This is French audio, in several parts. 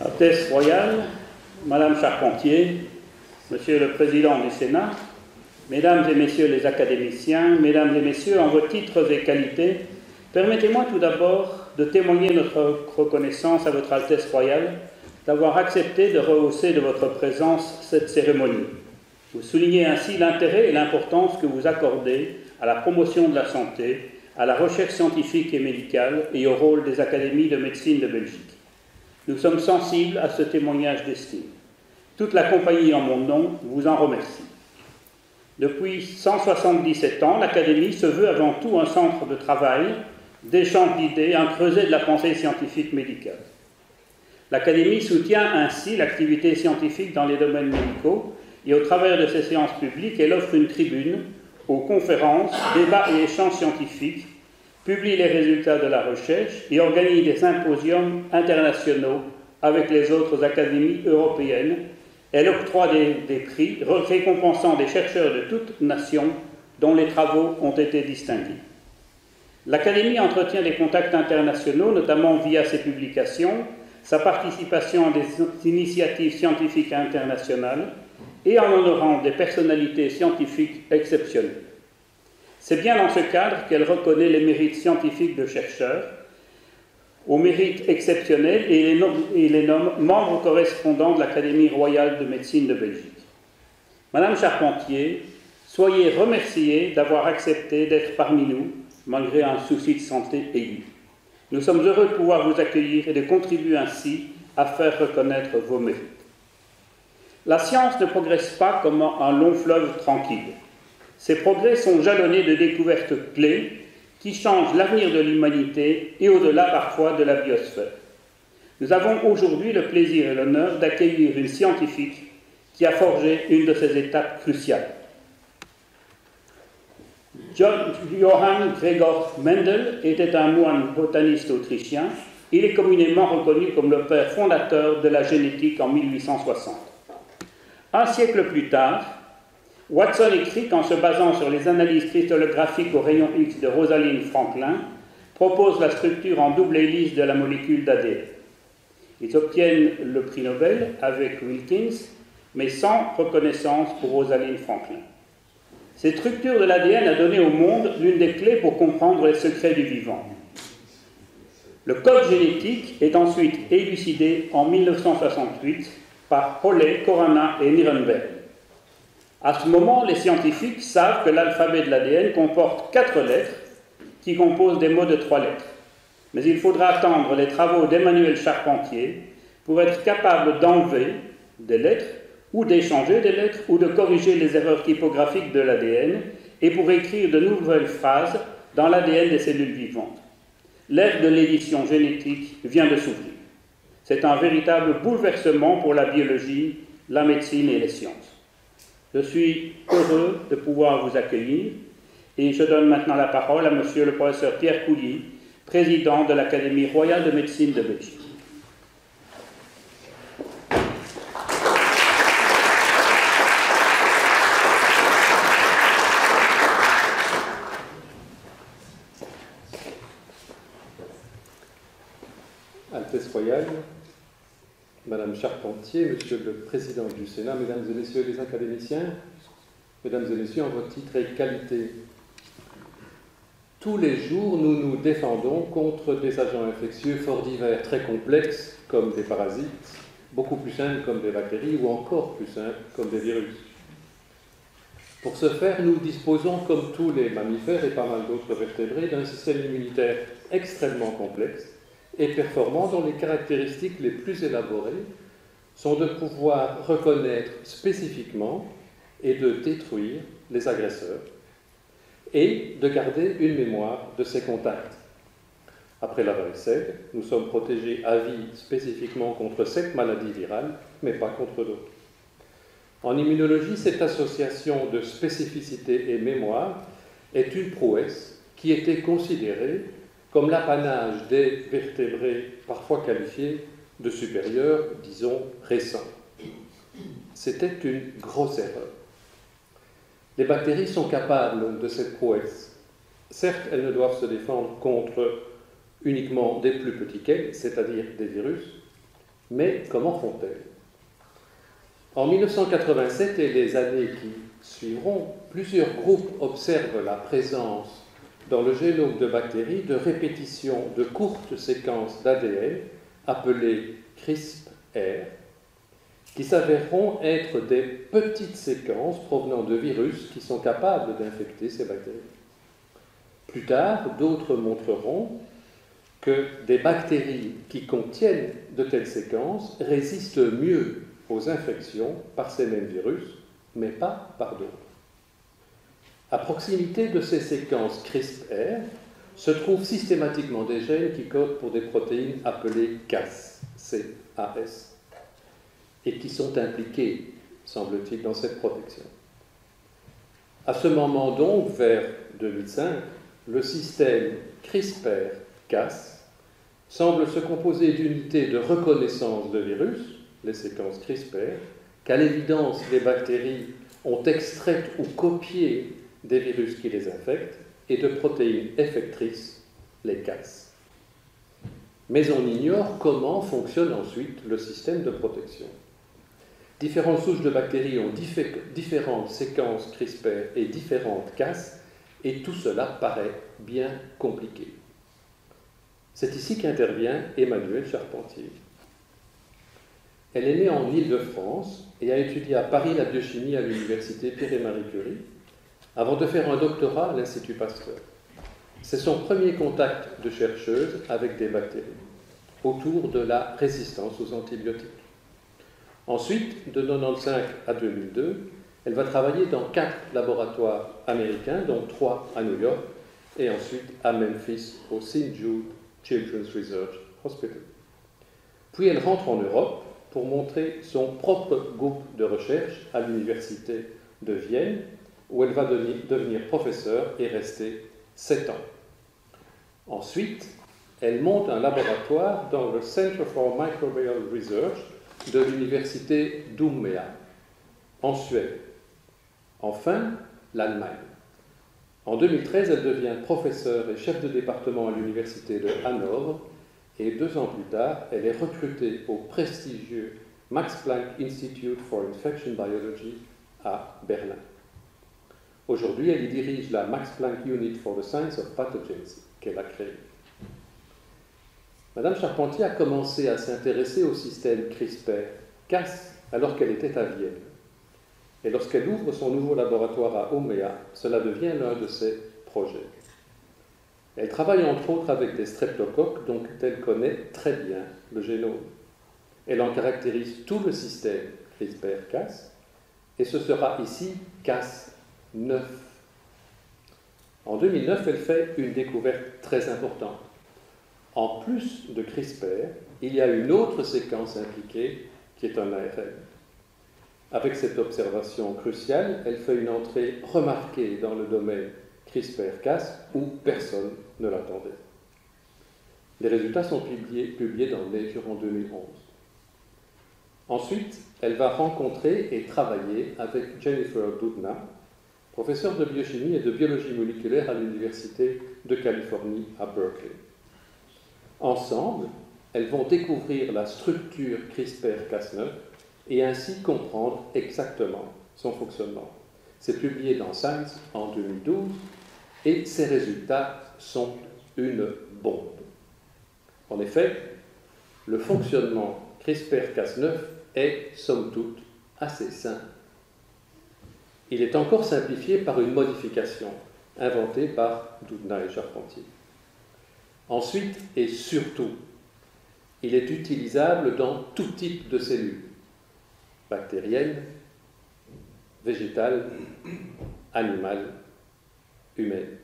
Altesse royale, Madame Charpentier, Monsieur le Président du Sénat, Mesdames et Messieurs les académiciens, Mesdames et Messieurs, en vos titres et qualités, permettez-moi tout d'abord de témoigner notre reconnaissance à Votre Altesse royale d'avoir accepté de rehausser de votre présence cette cérémonie. Vous soulignez ainsi l'intérêt et l'importance que vous accordez à la promotion de la santé, à la recherche scientifique et médicale et au rôle des académies de médecine de Belgique. Nous sommes sensibles à ce témoignage d'estime. Toute la compagnie en mon nom vous en remercie. Depuis 177 ans, l'Académie se veut avant tout un centre de travail, d'échange d'idées, un creuset de la pensée scientifique médicale. L'Académie soutient ainsi l'activité scientifique dans les domaines médicaux et au travers de ses séances publiques, elle offre une tribune aux conférences, débats et échanges scientifiques, publie les résultats de la recherche et organise des symposiums internationaux avec les autres académies européennes. Elle octroie des prix récompensant des chercheurs de toutes nations dont les travaux ont été distingués. L'Académie entretient des contacts internationaux, notamment via ses publications, sa participation à des initiatives scientifiques internationales et en honorant des personnalités scientifiques exceptionnelles. C'est bien dans ce cadre qu'elle reconnaît les mérites scientifiques de chercheurs, aux mérites exceptionnels et les nomme membres correspondants de l'Académie royale de médecine de Belgique. Madame Charpentier, soyez remerciée d'avoir accepté d'être parmi nous, malgré un souci de santé aigu. Nous sommes heureux de pouvoir vous accueillir et de contribuer ainsi à faire reconnaître vos mérites. La science ne progresse pas comme un long fleuve tranquille. Ces progrès sont jalonnés de découvertes clés qui changent l'avenir de l'humanité et au-delà parfois de la biosphère. Nous avons aujourd'hui le plaisir et l'honneur d'accueillir une scientifique qui a forgé une de ces étapes cruciales. Johann Gregor Mendel était un moine botaniste autrichien. Il est communément reconnu comme le père fondateur de la génétique en 1860. Un siècle plus tard, Watson écrit qu'en se basant sur les analyses cristallographiques au rayon X de Rosalind Franklin, propose la structure en double hélice de la molécule d'ADN. Ils obtiennent le prix Nobel avec Wilkins, mais sans reconnaissance pour Rosalind Franklin. Cette structure de l'ADN a donné au monde l'une des clés pour comprendre les secrets du vivant. Le code génétique est ensuite élucidé en 1968 par Holle, Corana et Nirenberg. À ce moment, les scientifiques savent que l'alphabet de l'ADN comporte 4 lettres qui composent des mots de 3 lettres. Mais il faudra attendre les travaux d'Emmanuel Charpentier pour être capable d'enlever des lettres ou d'échanger des lettres ou de corriger les erreurs typographiques de l'ADN et pour écrire de nouvelles phrases dans l'ADN des cellules vivantes. L'ère de l'édition génétique vient de s'ouvrir. C'est un véritable bouleversement pour la biologie, la médecine et les sciences. Je suis heureux de pouvoir vous accueillir et je donne maintenant la parole à Monsieur le professeur Pierre Coulier, président de l'Académie royale de médecine de Belgique. Altesse royale, Madame Charpentier, Monsieur le Président du Sénat, Mesdames et Messieurs les académiciens, Mesdames et Messieurs en vos titres et qualités. Tous les jours, nous nous défendons contre des agents infectieux fort divers, très complexes, comme des parasites, beaucoup plus simples comme des bactéries, ou encore plus simples comme des virus. Pour ce faire, nous disposons, comme tous les mammifères et pas mal d'autres vertébrés, d'un système immunitaire extrêmement complexe et performant, dont les caractéristiques les plus élaborées sont de pouvoir reconnaître spécifiquement et de détruire les agresseurs et de garder une mémoire de ces contacts. Après la varicelle, nous sommes protégés à vie spécifiquement contre cette maladie virale, mais pas contre d'autres. En immunologie, cette association de spécificité et mémoire est une prouesse qui était considérée comme l'apanage des vertébrés parfois qualifiés de supérieurs, disons, récents. C'était une grosse erreur. Les bactéries sont capables de cette prouesse. Certes, elles ne doivent se défendre contre uniquement des plus petits qu'elles, c'est-à-dire des virus, Mais comment font-elles? En 1987 et les années qui suivront, plusieurs groupes observent la présence dans le génome de bactéries de répétitions de courtes séquences d'ADN appelées CRISPR, qui s'avéreront être des petites séquences provenant de virus qui sont capables d'infecter ces bactéries. Plus tard, d'autres montreront que des bactéries qui contiennent de telles séquences résistent mieux aux infections par ces mêmes virus, mais pas par d'autres. À proximité de ces séquences CRISPR se trouvent systématiquement des gènes qui codent pour des protéines appelées Cas, C-A-S, et qui sont impliqués, semble-t-il, dans cette protection. À ce moment donc, vers 2005, le système CRISPR-Cas semble se composer d'unités de reconnaissance de virus, les séquences CRISPR, qu'à l'évidence les bactéries ont extraites ou copiées des virus qui les infectent, et de protéines effectrices, les Cas. Mais on ignore comment fonctionne ensuite le système de protection. Différentes souches de bactéries ont différentes séquences CRISPR et différentes Cas, et tout cela paraît bien compliqué. C'est ici qu'intervient Emmanuelle Charpentier. Elle est née en Île-de-France et a étudié à Paris la biochimie à l'université Pierre et Marie Curie, avant de faire un doctorat à l'Institut Pasteur. C'est son premier contact de chercheuse avec des bactéries, autour de la résistance aux antibiotiques. Ensuite, de 1995 à 2002, elle va travailler dans 4 laboratoires américains, dont 3 à New York, et ensuite à Memphis, au St. Jude Children's Research Hospital. Puis elle rentre en Europe pour montrer son propre groupe de recherche à l'université de Vienne, où elle va devenir professeure et rester 7 ans. Ensuite, elle monte un laboratoire dans le Center for Microbial Research de l'université d'Umeå, en Suède. Enfin, l'Allemagne. En 2013, elle devient professeure et chef de département à l'université de Hanovre, et 2 ans plus tard, elle est recrutée au prestigieux Max Planck Institute for Infection Biology à Berlin. Aujourd'hui, elle y dirige la Max Planck Unit for the Science of Pathogens qu'elle a créée. Madame Charpentier a commencé à s'intéresser au système CRISPR-Cas alors qu'elle était à Vienne. Et lorsqu'elle ouvre son nouveau laboratoire à Umeå, cela devient l'un de ses projets. Elle travaille entre autres avec des streptocoques dont elle connaît très bien le génome. Elle en caractérise tout le système CRISPR-Cas, et ce sera ici Cas9. En 2009, elle fait une découverte très importante. En plus de CRISPR, il y a une autre séquence impliquée qui est un ARN. Avec cette observation cruciale, elle fait une entrée remarquée dans le domaine CRISPR-Cas où personne ne l'attendait. Les résultats sont publiés dans Nature en 2011. Ensuite, elle va rencontrer et travailler avec Jennifer Doudna, professeure de biochimie et de biologie moléculaire à l'Université de Californie à Berkeley. Ensemble, elles vont découvrir la structure CRISPR-Cas9 et ainsi comprendre exactement son fonctionnement. C'est publié dans Science en 2012 et ces résultats sont une bombe. En effet, le fonctionnement CRISPR-Cas9 est, somme toute, assez simple. Il est encore simplifié par une modification inventée par Doudna et Charpentier. Ensuite, et surtout, il est utilisable dans tout type de cellules, bactériennes, végétales, animales, humaines.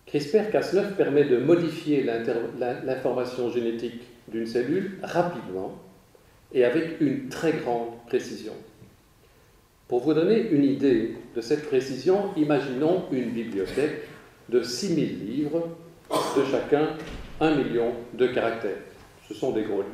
CRISPR-Cas9 permet de modifier l'information génétique d'une cellule rapidement et avec une très grande précision. Pour vous donner une idée de cette précision, imaginons une bibliothèque de 6000 livres, de chacun 1 million de caractères. Ce sont des gros livres.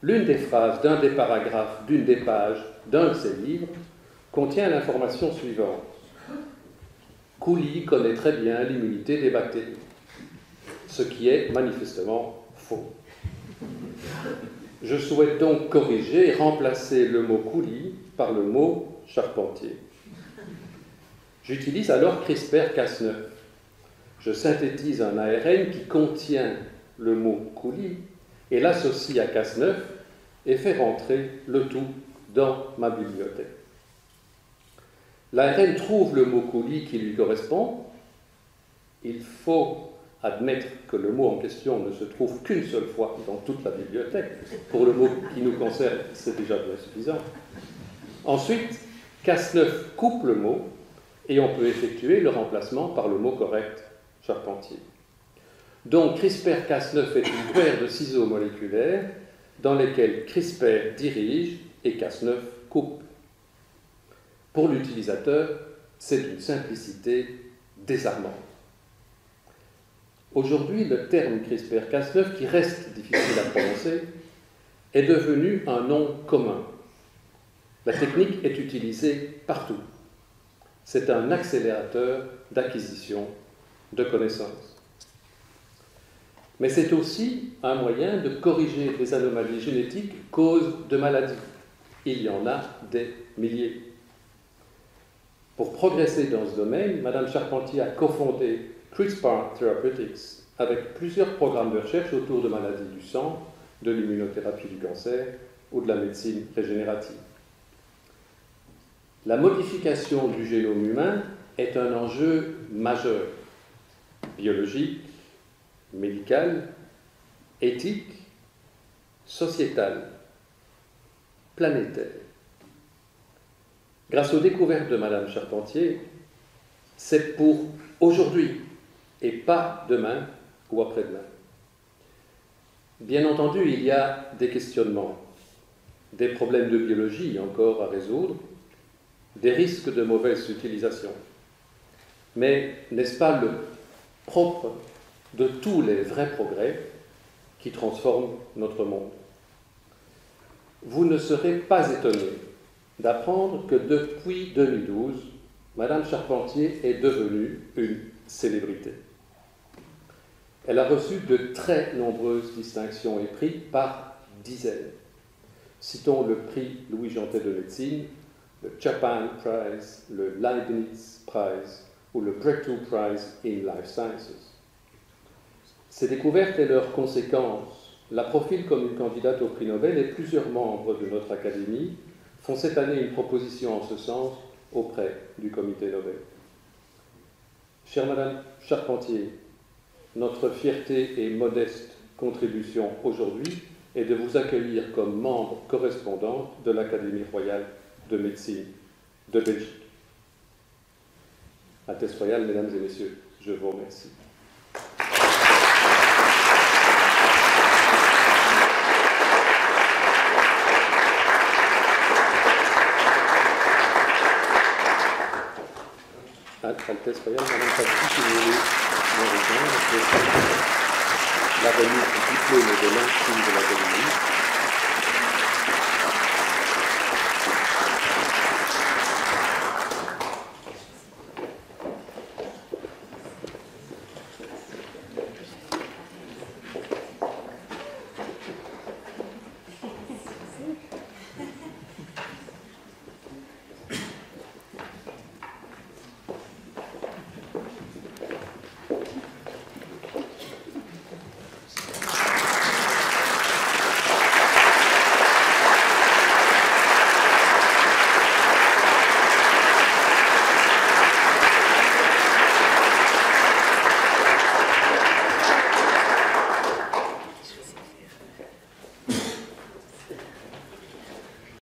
L'une des phrases d'un des paragraphes d'une des pages d'un de ces livres contient l'information suivante. Cooley connaît très bien l'immunité des bactéries, ce qui est manifestement faux. Je souhaite donc corriger et remplacer le mot coulis par le mot charpentier. J'utilise alors CRISPR-Cas9. Je synthétise un ARN qui contient le mot coulis et l'associe à Cas9 et fait rentrer le tout dans ma bibliothèque. L'ARN trouve le mot coulis qui lui correspond. Il faut admettre que le mot en question ne se trouve qu'une seule fois dans toute la bibliothèque. Pour le mot qui nous concerne, c'est déjà bien suffisant. Ensuite, Cas9 coupe le mot et on peut effectuer le remplacement par le mot correct, charpentier. Donc CRISPR-Cas9 est une paire de ciseaux moléculaires dans lesquels CRISPR dirige et Cas9 coupe. Pour l'utilisateur, c'est une simplicité désarmante. Aujourd'hui, le terme CRISPR-Cas9, qui reste difficile à prononcer, est devenu un nom commun. La technique est utilisée partout. C'est un accélérateur d'acquisition de connaissances. Mais c'est aussi un moyen de corriger des anomalies génétiques causes de maladies. Il y en a des milliers. Pour progresser dans ce domaine, Mme Charpentier a cofondé CRISPR Therapeutics avec plusieurs programmes de recherche autour de maladies du sang, de l'immunothérapie du cancer ou de la médecine régénérative. La modification du génome humain est un enjeu majeur, biologique, médical, éthique, sociétal, planétaire. Grâce aux découvertes de Mme Charpentier, c'est pour aujourd'hui et pas demain ou après-demain. Bien entendu, il y a des questionnements, des problèmes de biologie encore à résoudre, des risques de mauvaise utilisation. Mais n'est-ce pas le propre de tous les vrais progrès qui transforment notre monde? Vous ne serez pas étonné d'apprendre que depuis 2012, Mme Charpentier est devenue une célébrité. Elle a reçu de très nombreuses distinctions et prix par dizaines. Citons le prix Louis Jantet de médecine, le Chapin Prize, le Leibniz Prize ou le Breakthrough Prize in Life Sciences. Ces découvertes et leurs conséquences la profilent comme une candidate au prix Nobel et plusieurs membres de notre Académie font cette année une proposition en ce sens auprès du Comité Nobel. Chère Madame Charpentier, notre fierté et modeste contribution aujourd'hui est de vous accueillir comme membre correspondante de l'Académie royale de médecine de Belgique. Altesse royale, mesdames et messieurs, je vous remercie. Altesse royale, Madame Patrick, si vous voulez me rejoindre, la remise du diplôme de l'insigne de l'Académie.